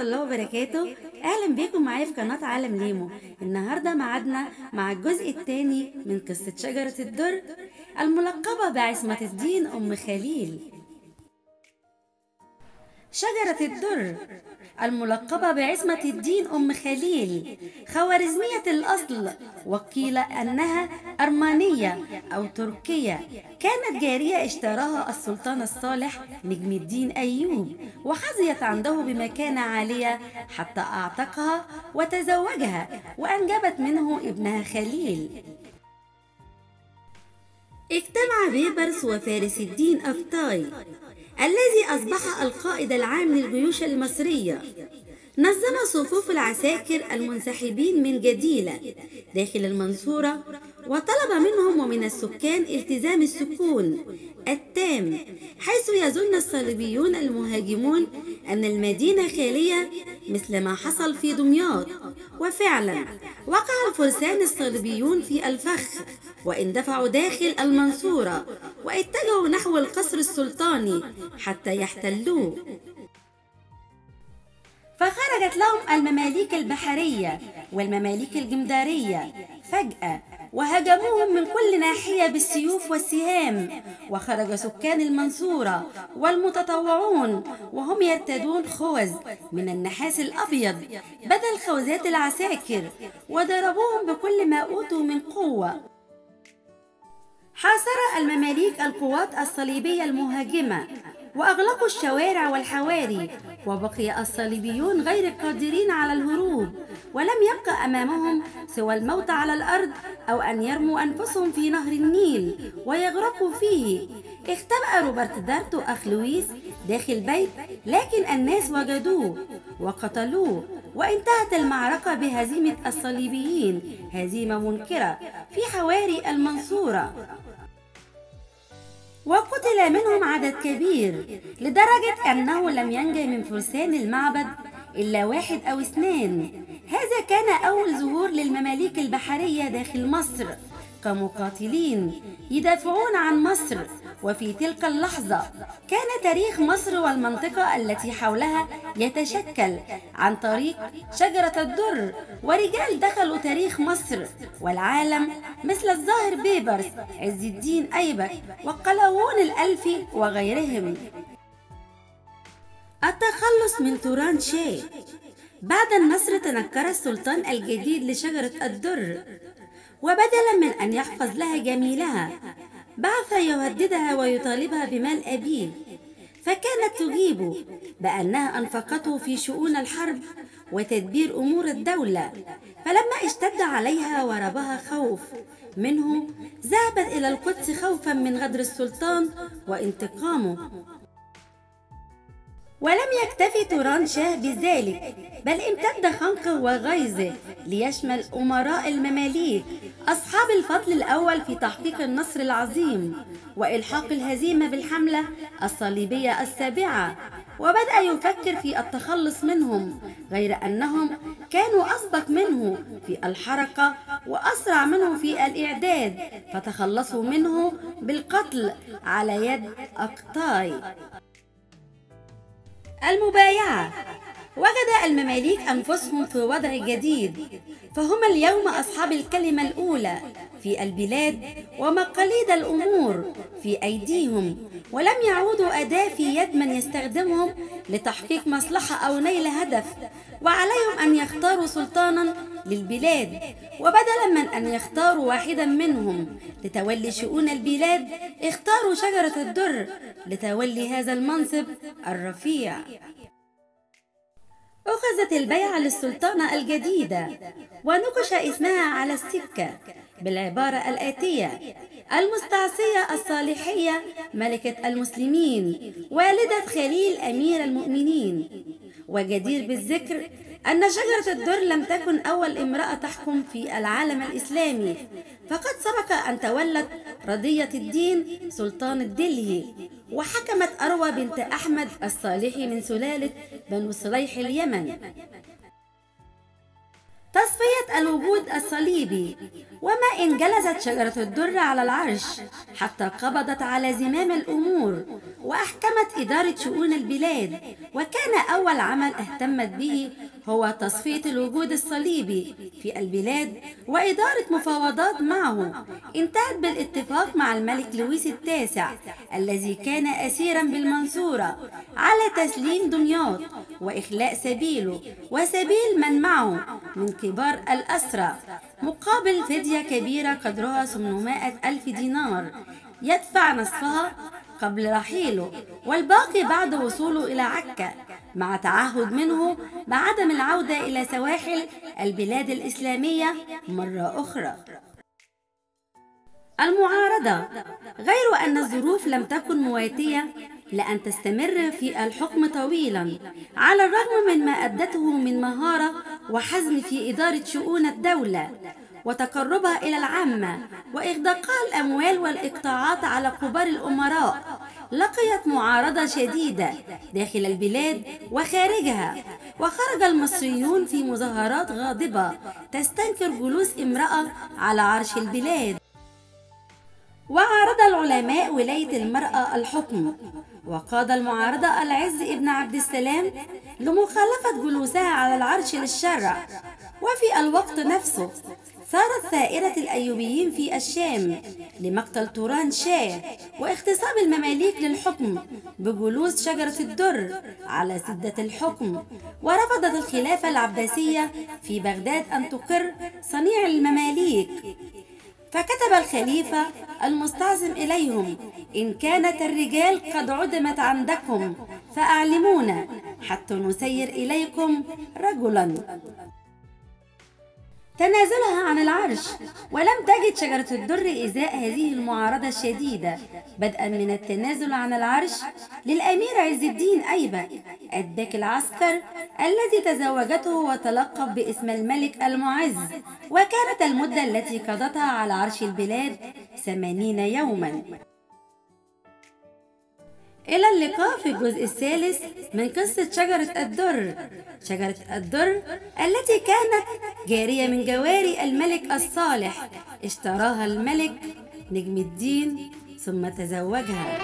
الله وبركاته. اهلا بيكم معايا في قناة عالم ليمو. النهاردة معادنا مع الجزء الثاني من قصة شجرة الدر الملقبة بعصمة الدين ام خليل. شجرة الدر الملقبة بعصمة الدين أم خليل خوارزمية الأصل، وقيل أنها أرمانية أو تركية. كانت جارية اشتراها السلطان الصالح نجم الدين أيوب، وحظيت عنده بمكانة عالية حتى أعتقها وتزوجها وأنجبت منه ابنها خليل. اجتمع بيبرس وفارس الدين أفتاي الذي أصبح القائد العام للجيوش المصرية. نظم صفوف العساكر المنسحبين من جديلة داخل المنصورة، وطلب منهم ومن السكان التزام السكون التام، حيث يظن الصليبيون المهاجمون أن المدينة خالية مثل ما حصل في دمياط. وفعلا وقع الفرسان الصليبيون في الفخ واندفعوا داخل المنصورة واتجهوا نحو القصر السلطاني حتى يحتلوه. فخرجت لهم المماليك البحرية والمماليك الجمدارية فجأة وهجموهم من كل ناحية بالسيوف والسهام، وخرج سكان المنصورة والمتطوعون وهم يرتدون خوذ من النحاس الأبيض بدل خوذات العساكر، وضربوهم بكل ما أوتوا من قوة. حاصر المماليك القوات الصليبية المهاجمة وأغلقوا الشوارع والحواري، وبقي الصليبيون غير قادرين على الهروب، ولم يبقى أمامهم سوى الموت على الأرض أو أن يرموا أنفسهم في نهر النيل ويغرقوا فيه. اختبأ روبرت دارتو أخ لويس داخل بيت، لكن الناس وجدوه وقتلوه، وانتهت المعركة بهزيمة الصليبيين هزيمة منكرة في حواري المنصورة، وقتل منهم عدد كبير لدرجة أنه لم ينجي من فرسان المعبد إلا 1 أو 2. هذا كان أول ظهور للمماليك البحرية داخل مصر كمقاتلين يدافعون عن مصر. وفي تلك اللحظة كان تاريخ مصر والمنطقة التي حولها يتشكل عن طريق شجرة الدر، ورجال دخلوا تاريخ مصر والعالم مثل الظاهر بيبرس، عز الدين أيبك، وقلاوون الألفي وغيرهم. التخلص من توران شاه. بعد النصر تنكر السلطان الجديد لشجرة الدر، وبدلا من أن يحفظ لها جميلها بعث يهددها ويطالبها بمال أبيه، فكانت تجيب بأنها أنفقته في شؤون الحرب وتدبير أمور الدولة. فلما اشتد عليها وربها خوف منه ذهبت إلى القدس خوفا من غدر السلطان وانتقامه. ولم يكتفي توران شاه بذلك، بل امتد خنقه وغيظه ليشمل أمراء المماليك أصحاب الفضل الأول في تحقيق النصر العظيم وإلحاق الهزيمة بالحملة الصليبية السابعة، وبدأ يفكر في التخلص منهم، غير أنهم كانوا أسبق منه في الحركة وأسرع منه في الإعداد، فتخلصوا منه بالقتل على يد أقطاي. المبايعة. وجد المماليك أنفسهم في وضع جديد، فهم اليوم أصحاب الكلمة الأولى في البلاد ومقاليد الأمور في أيديهم، ولم يعودوا أداة في يد من يستخدمهم لتحقيق مصلحة أو نيل هدف، وعليهم أن يختاروا سلطانا للبلاد، وبدلا من أن يختاروا واحدا منهم لتولي شؤون البلاد اختاروا شجرة الدر لتولي هذا المنصب الرفيع. أخذت البيعة للسلطانة الجديدة ونقش اسمها على السكة بالعبارة الآتية: المستعصية الصالحية ملكة المسلمين والدة خليل أمير المؤمنين. وجدير بالذكر أن شجرة الدر لم تكن أول امرأة تحكم في العالم الإسلامي، فقد سبق أن تولت رضية الدين سلطان الدلهي، وحكمت أروى بنت أحمد الصالحي من سلالة بنو صليح اليمن. تصفية الوجود الصليبي. وما إن جلست شجرة الدر على العرش حتى قبضت على زمام الأمور وأحكمت إدارة شؤون البلاد، وكان أول عمل اهتمت به هو تصفية الوجود الصليبي في البلاد وإدارة مفاوضات معه انتهت بالاتفاق مع الملك لويس التاسع الذي كان أسيرا بالمنصورة على تسليم دمياط وإخلاء سبيله وسبيل من معه من كبار الأسرى مقابل فدية كبيرة قدرها 800,000 دينار يدفع نصفها قبل رحيله والباقي بعد وصوله إلى عكا، مع تعهد منه بعدم العودة إلى سواحل البلاد الإسلامية مرة أخرى. المعارضة، غير أن الظروف لم تكن مواتية لأن تستمر في الحكم طويلا، على الرغم من ما أدته من مهارة وحزم في إدارة شؤون الدولة وتقربها إلى العامة وإغداقها الأموال والإقطاعات على كبار الأمراء. لقيت معارضة شديدة داخل البلاد وخارجها، وخرج المصريون في مظاهرات غاضبة تستنكر جلوس امرأة على عرش البلاد. وعارض العلماء ولاية المرأة الحكم، وقاد المعارضة العز ابن عبد السلام لمخالفة جلوسها على العرش للشرع. وفي الوقت نفسه ثارت ثائرة الأيوبيين في الشام لمقتل توران شاه واغتصاب المماليك للحكم بجلوس شجرة الدر على سدة الحكم. ورفضت الخلافة العباسية في بغداد أن تقر صنيع المماليك، فكتب الخليفة المستعظم إليهم: إن كانت الرجال قد عدمت عندكم فأعلمونا حتى نسير إليكم رجلا. تنازلها عن العرش، ولم تجد شجرة الدر إزاء هذه المعارضة الشديدة، بدءا من التنازل عن العرش للأمير عز الدين أيبك أتباك العسكر الذي تزوجته وتلقب باسم الملك المعز، وكانت المدة التي قضتها على عرش البلاد 80 يوما. إلى اللقاء في الجزء الثالث من قصة شجرة الدر. شجرة الدر التي كانت جارية من جواري الملك الصالح، اشتراها الملك نجم الدين ثم تزوجها.